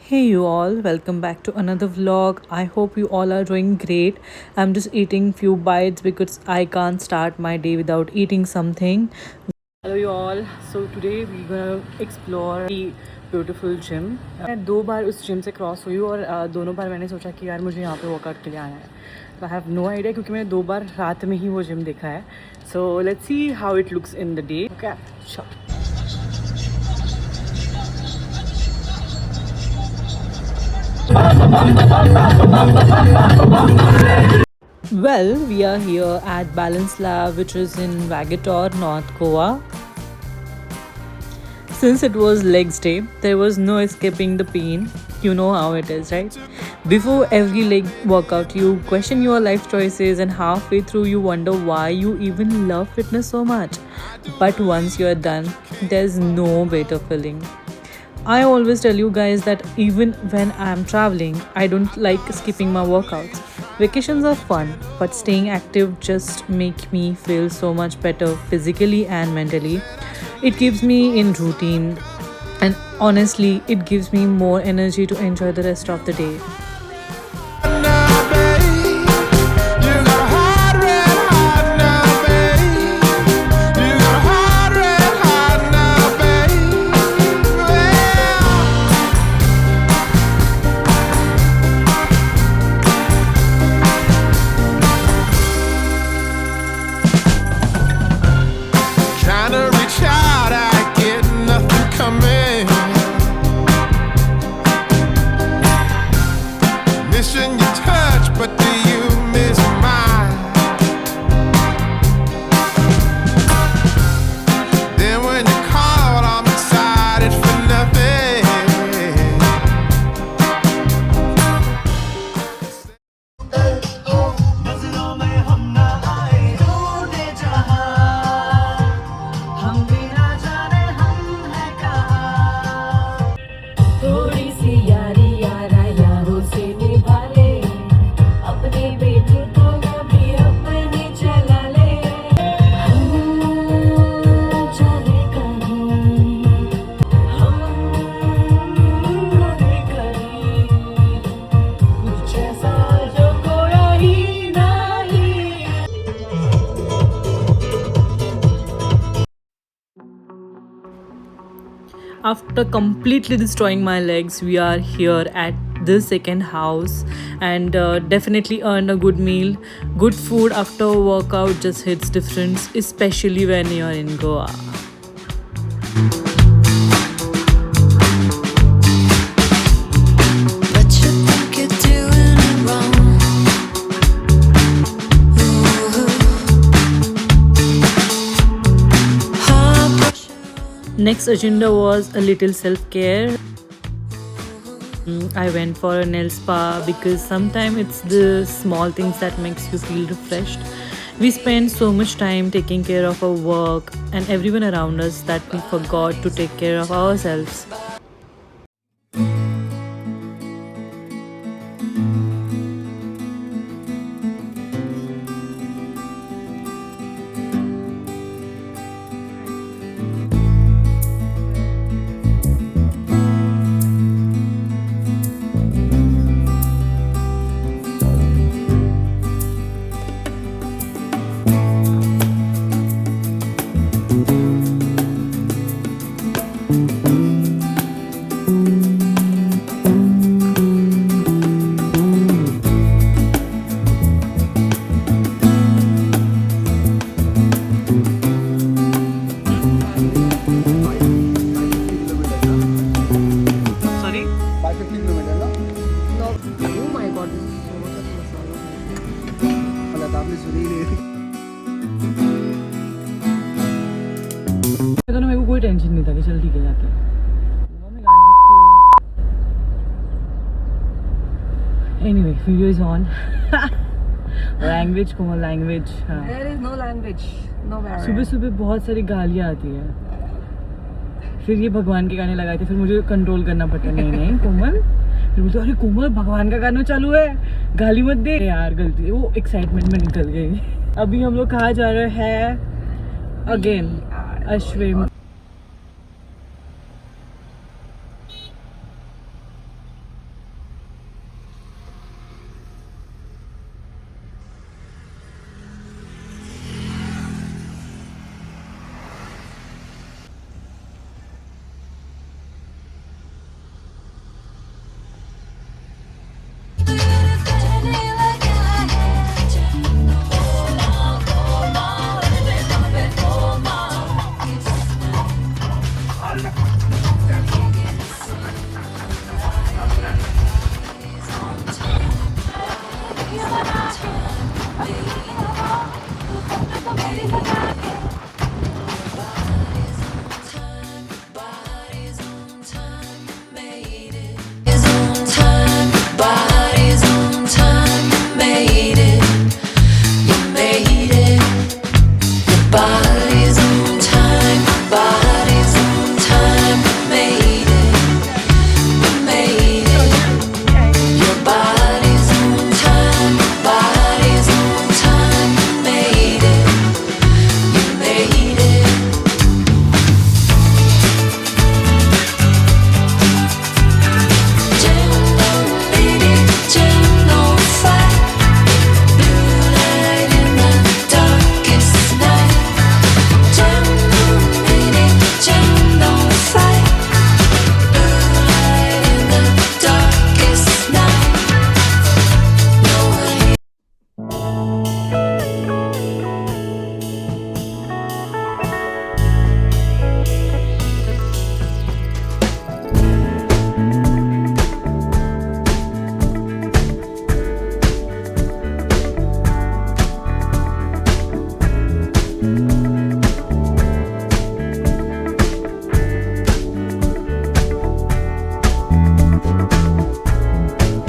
Hey you all, welcome back to another vlog. I hope you all are doing great. I'm just eating few bites because I can't start my day without eating something. Hello you all. So today we're gonna explore the beautiful gym. मैं दो बार उस gym से cross हुई और दोनों बार मैंने सोचा कि यार मुझे यहाँ पे वर्कआउट के लिए आना है. आई हैव नो आइडिया क्योंकि मैंने दो बार रात में ही वो जिम देखा है. So let's see how it looks in the day. Okay चलो. Well, we are here at Balance Lab, which is in Vagator, North Goa. Since it was legs day, there was no escaping the pain. You know how it is, right? Before every leg workout, you question your life choices, and halfway through, you wonder why you even love fitness so much. But once you're done, there's no better feeling. I always tell you guys that even when I'm traveling, I don't like skipping my workouts. Vacations are fun, but staying active just make me feel so much better physically and mentally. It keeps me in routine and honestly, it gives me more energy to enjoy the rest of the day. After completely destroying my legs, we are here at the second house and definitely earned a good meal. Good food after a workout just hits different, especially when you're in Goa. Next agenda was a little self-care. I went for a nail spa because sometimes it's the small things that makes you feel refreshed. We spend so much time taking care of our work and everyone around us that we forgot to take care of ourselves. मेरे को कोई tension नहीं था कि चल ठीक है जाते anyway video is on language Komal language there is no language no barrier सुबह सुबह बहुत सारी गालियाँ आती है फिर ये भगवान के गाने लगाए थे फिर मुझे कंट्रोल करना पड़ता नहीं कोमल फिर बोलते अरे कोमल भगवान का गाना चालू है गाली मत दे यार गलती वो एक्साइटमेंट में निकल गई अभी हम लोग कहाँ जा रहे हैं again Ashwin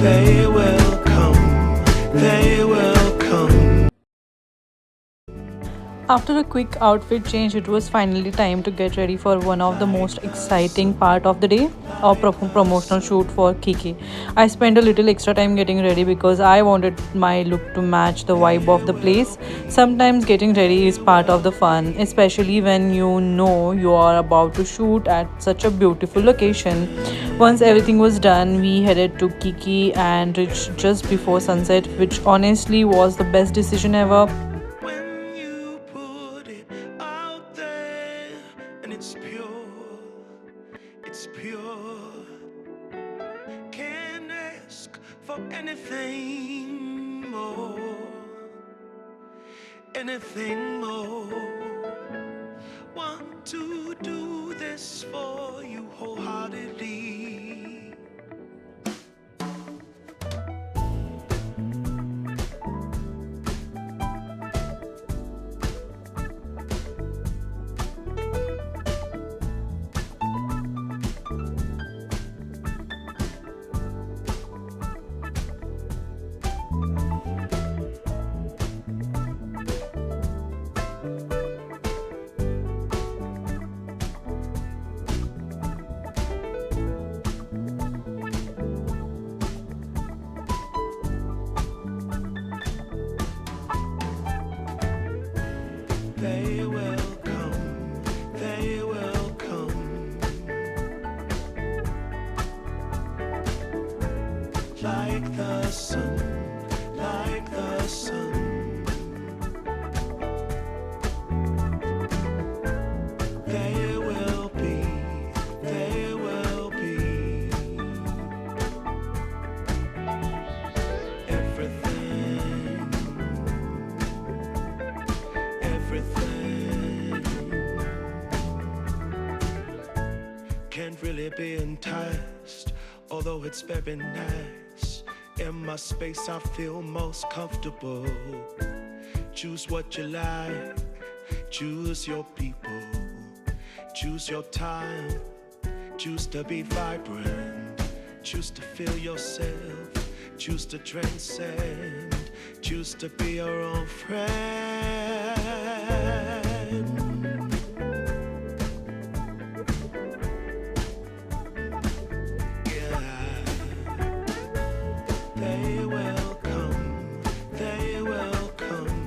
They will come, they will come. After a quick outfit change, it was finally time to get ready for one of the most exciting part of the day, our promotional shoot for Kiki. I spent a little extra time getting ready because I wanted my look to match the vibe of the place. Sometimes getting ready is part of the fun, especially when you know you are about to shoot at such a beautiful location. Once everything was done, we headed to Kiki and reached just before sunset, which honestly was the best decision ever. When you put it out there and it's pure. Can't ask for anything more. Want to do this for you wholeheartedly. They will come, they will come. Like the sun, like the sun. They will be, they will be. Everything, everything. Can't really be enticed, although it's very nice. In my space, I feel most comfortable. Choose what you like, choose your people, choose your time, choose to be vibrant, choose to feel yourself, choose to transcend, choose to be your own friend. They will come, they will come.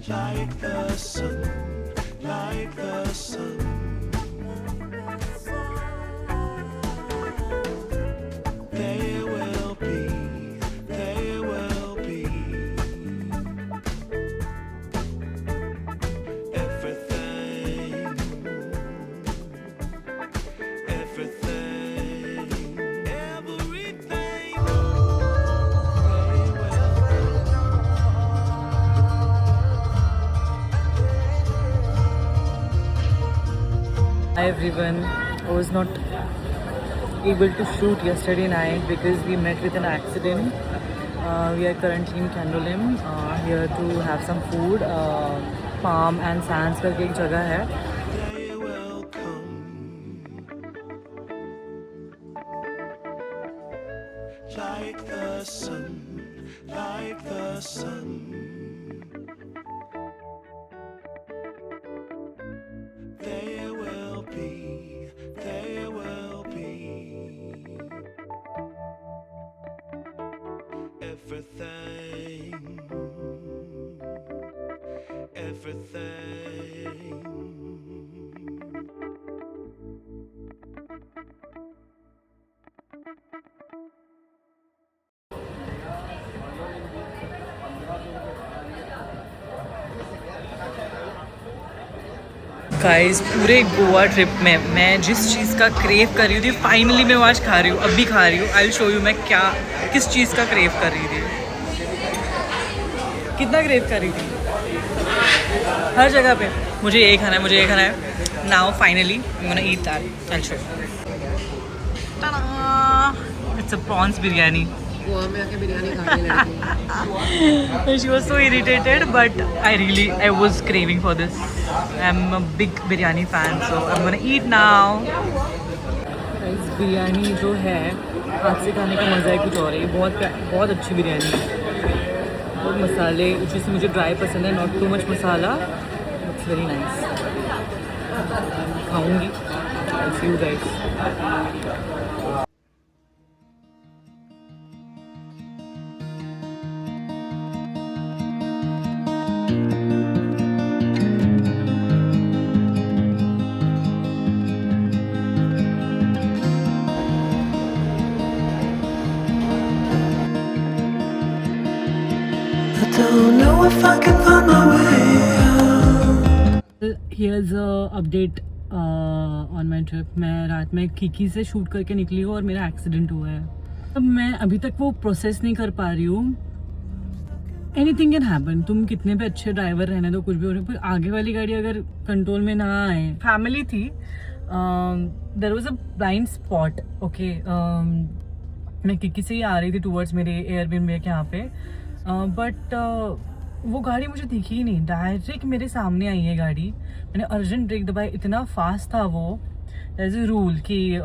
Like the sun, like the sun. They will be, they will be. Everything, everything, everything. They will Hi everyone. I was not able to shoot yesterday night because we met with an accident. We are currently in Candolim here to have some food. Palm and Sands करके एक जगह है. They will come. Like the sun, like the sun. They will be, they will be. Everything, everything. Guys पूरे Goa trip में मैं जिस चीज़ का crave कर रही थी फाइनली मैं वो आज खा रही हूँ, अभी खा रही हूँ. आई विल शो यू मैं क्या किस चीज़ का क्रेव कर रही थी. कितना क्रेव कर रही थी हर जगह पे मुझे ये खाना है, मुझे ये खाना है. Now finally I am gonna eat that. I will show you. It's a prawns biryani. Goa में आके बिरयानी खाने लगी. She was so irritated, but I was craving for this. I'm a big biryani fan, so I'm gonna eat now. Guys biryani जो है हाथ से खाने का मज़ा ही कुछ और है। ये बहुत अच्छी बिरयानी है। बहुत मसाले, जैसे मुझे ड्राई पसंद है, not too much masala, it's very nice. खाऊंगी। I see you guys. Don't know if I can find my way out. Here's a update on my trip. मैं रात में किकी से शूट करके निकली हूँ और मेरा एक्सीडेंट हुआ है। अब मैं अभी तक वो प्रोसेस नहीं कर पा रही हूँ। Anything can happen. तुम कितने भी अच्छे ड्राइवर रहने दो, कुछ भी हो रहा है, पर आगे वाली गाड़ी अगर कंट्रोल में ना आए। फैमिली थी, there was a blind spot. Okay, मैं किकी से ही आ रही थी टूवर्ड्स मेरे एयरबीएनबी के यहाँ पे, बट वो गाड़ी मुझे दिखी ही नहीं। डायरेक्ट मेरे सामने आई है गाड़ी। मैंने अर्जेंट ब्रेक दबाया, इतना फास्ट था वो। एज ए रूल कि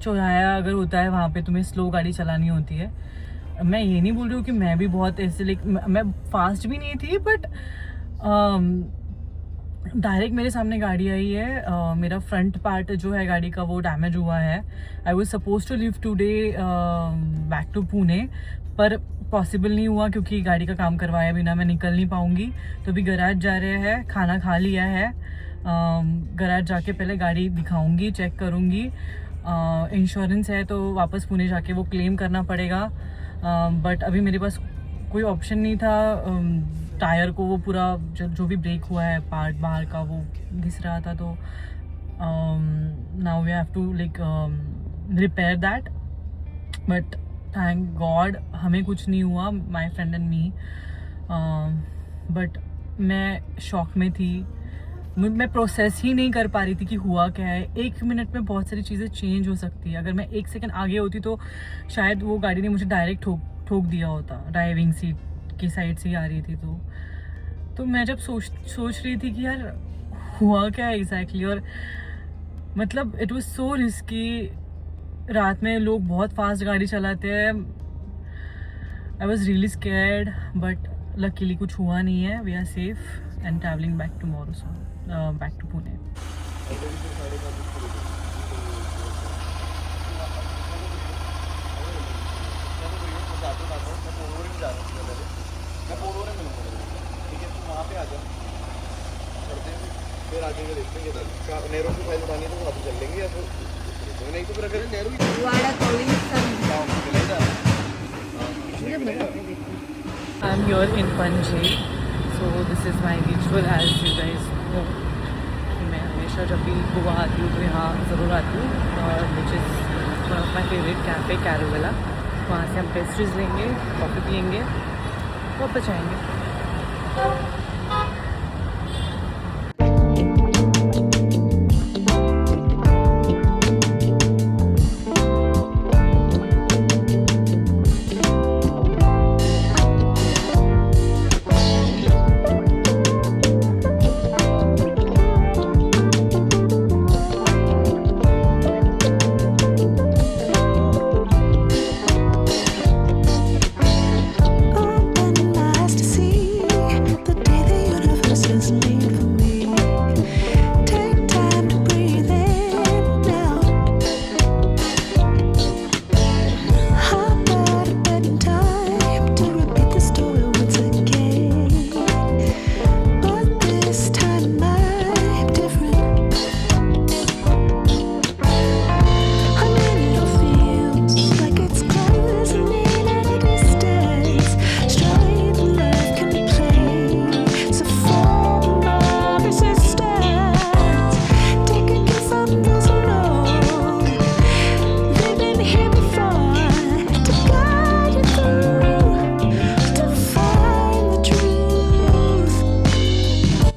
चौराया अगर होता है वहाँ पे तुम्हें स्लो गाड़ी चलानी होती है। मैं ये नहीं बोल रही हूँ कि मैं भी बहुत ऐसे, लाइक मैं फास्ट भी नहीं थी, बट डायरेक्ट मेरे सामने गाड़ी आई है। मेरा फ्रंट पार्ट जो है गाड़ी का वो डैमेज हुआ है। I was suppose to leave today back to Pune, पर पॉसिबल नहीं हुआ क्योंकि गाड़ी का काम करवाया बिना मैं निकल नहीं पाऊँगी। तो अभी गैराज जा रहे हैं, खाना खा लिया है। गैराज जाके पहले गाड़ी दिखाऊंगी, चेक करूँगी। इंश्योरेंस है तो वापस पुणे जाके वो क्लेम करना पड़ेगा, बट अभी मेरे पास कोई ऑप्शन नहीं था। टायर को वो पूरा जो भी ब्रेक हुआ है पार्ट बाहर का वो घिस रहा था, तो now we have to like repair that. But thank god हमें कुछ नहीं हुआ, my friend and me. But मैं शॉक में थी। मैं प्रोसेस ही नहीं कर पा रही थी कि हुआ क्या है। 1 मिनट में बहुत सारी चीज़ें चेंज हो सकती है। अगर मैं 1 सेकंड आगे होती तो शायद वो गाड़ी ने मुझे डायरेक्ट ठोक दिया होता। ड्राइविंग सीट की साइड से ही आ रही थी, तो मैं जब सोच रही थी कि यार हुआ क्या है एग्जैक्टली, और मतलब इट वाज सो रिस्की। रात में लोग बहुत फास्ट गाड़ी चलाते हैं। I was really scared, but luckily कुछ हुआ नहीं है। We are safe and travelling back tomorrow, so back to Pune. फिर आगे के देखते हैं नेहरू की फाइल उठानी तो साथ चल लेंगे, या फिर नहीं तो फिर अगर Nehru I'm here in Panji, so this is my ritual, as you guys know. मैं हमेशा जब भी गोवा आती हूँ तो यहाँ ज़रूर आती हूँ, और which is one of my favourite cafe Caravela. वहाँ से हम पेस्ट्रीज लेंगे, कॉफ़ी पियेंगे, वापस जाएंगे।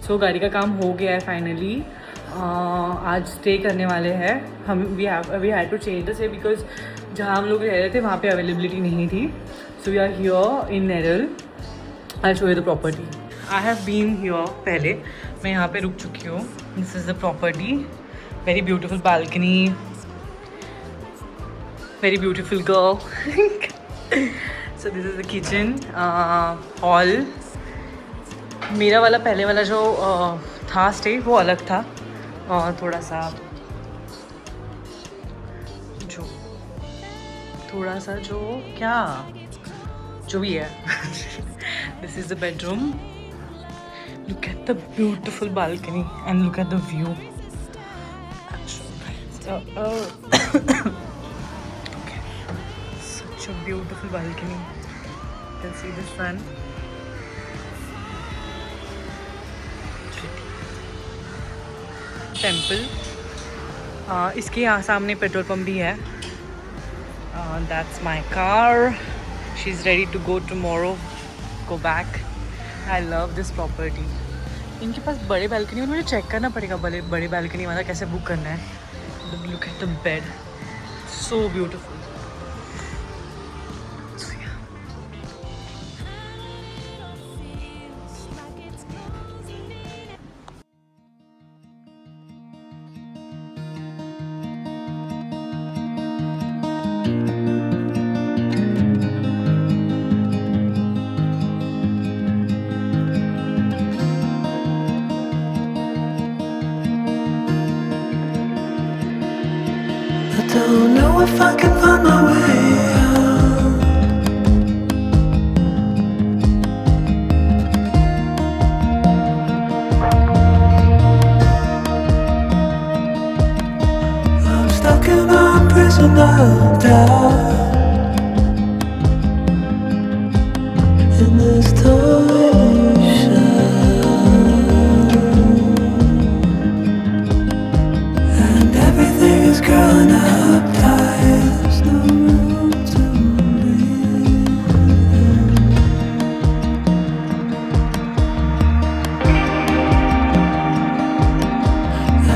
तो गाड़ी का काम हो गया है फाइनली। आज स्टे करने वाले हैं हम। We had to change the stay because जहाँ हम लोग रह रहे थे वहाँ पे अवेलेबिलिटी नहीं थी। So we are here in Neral. I show you the property. I have been here पहले, मैं यहाँ पे रुक चुकी हूँ। This is the property, very beautiful balcony, very beautiful girl. So this is the kitchen, hall. मेरा वाला पहले वाला जो था स्टे वो अलग था और थोड़ा सा जो क्या जो भी है. This is the bedroom. Look at the beautiful balcony and look at the view. Okay. Such a beautiful balcony. You can see the sun. Temple. इसके यहाँ सामने पेट्रोल पंप भी है. That's my car. She's ready to go tomorrow. Go back. I love this property. इनके पास बड़े balcony है. मुझे check करना पड़ेगा बड़े balcony वाला कैसे book करना है. Look at the bed. So beautiful. So yeah. Don't know if I can find my way out. I'm stuck in a prison of doubt. In this tiny shell, and everything is growing up. There's no room to breathe.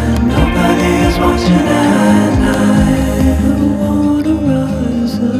And nobody is watching at night. I wanna rise up.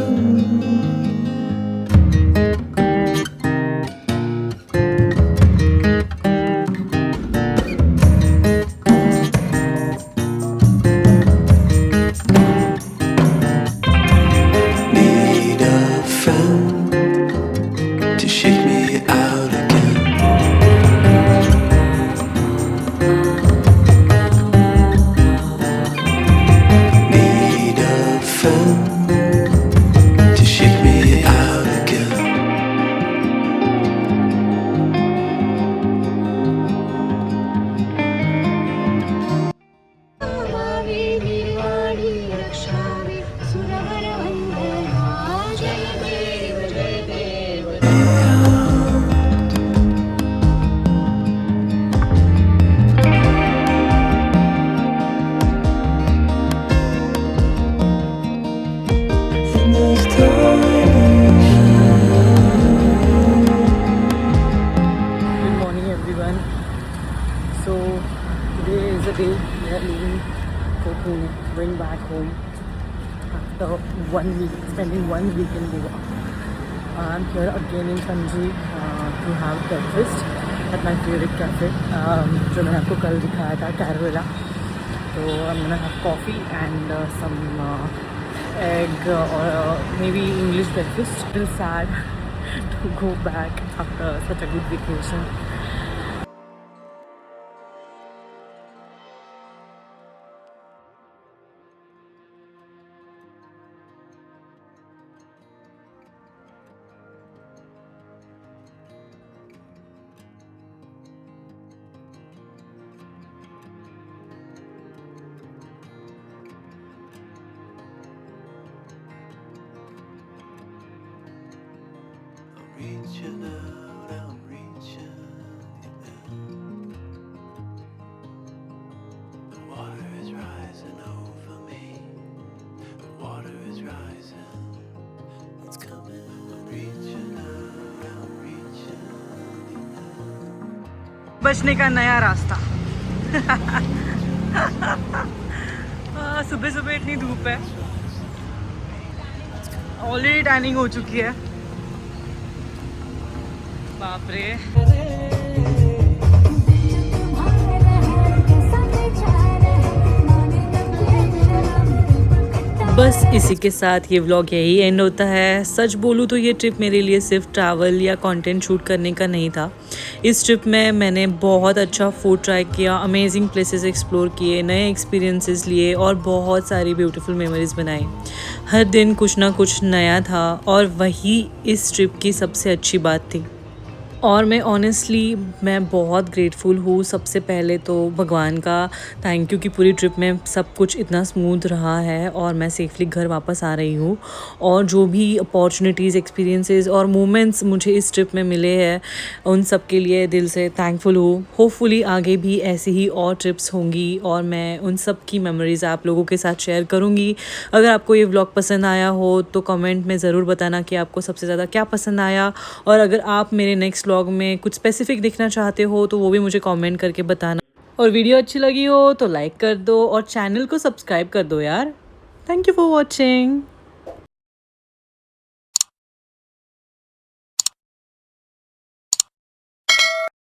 Going back home after 1 week, spending 1 week in Goa. I'm here again in Panji to have breakfast at my favorite cafe. जो मैंने आपको कल दिखाया था Caravela. So I'm gonna have coffee and some egg or maybe English breakfast. Still sad to go back after such a good vacation. Reaching out, I'm reaching in. The water is rising over me. The water is rising. It's coming. I'm reaching out, I'm reaching in. बचने का नया रास्ता. सुबह सुबह इतनी धूप है. Already tanning हो चुकी है. बाप रे. बस इसी के साथ ये व्लॉग यही एंड होता है। सच बोलूँ तो ये ट्रिप मेरे लिए सिर्फ ट्रैवल या कंटेंट शूट करने का नहीं था। इस ट्रिप में मैंने बहुत अच्छा फूड ट्राई किया, अमेजिंग प्लेसेस एक्सप्लोर किए, नए एक्सपीरियंसेस लिए और बहुत सारी ब्यूटीफुल मेमोरीज बनाई। हर दिन कुछ ना कुछ नया था और वही इस ट्रिप की सबसे अच्छी बात थी। और मैं बहुत ग्रेटफुल हूँ सबसे पहले तो भगवान का थैंक यू कि पूरी ट्रिप में सब कुछ इतना स्मूथ रहा है और मैं सेफली घर वापस आ रही हूँ। और जो भी अपॉर्चुनिटीज़, एक्सपीरियंसेस और मोमेंट्स मुझे इस ट्रिप में मिले हैं उन सब के लिए दिल से थैंकफुल हूँ। होपफुली आगे भी ऐसी ही और ट्रिप्स होंगी और मैं उन सब की मेमोरीज़ आप लोगों के साथ शेयर करूँगी। अगर आपको ये व्लॉग पसंद आया हो तो कमेंट में ज़रूर बताना कि आपको सबसे ज़्यादा क्या पसंद आया। और अगर आप मेरे नेक्स्ट व्लॉग में कुछ स्पेसिफिक देखना चाहते हो तो वो भी मुझे कमेंट करके बताना। और वीडियो अच्छी लगी हो तो लाइक कर दो और चैनल को सब्सक्राइब कर दो यार। Thank you for watching.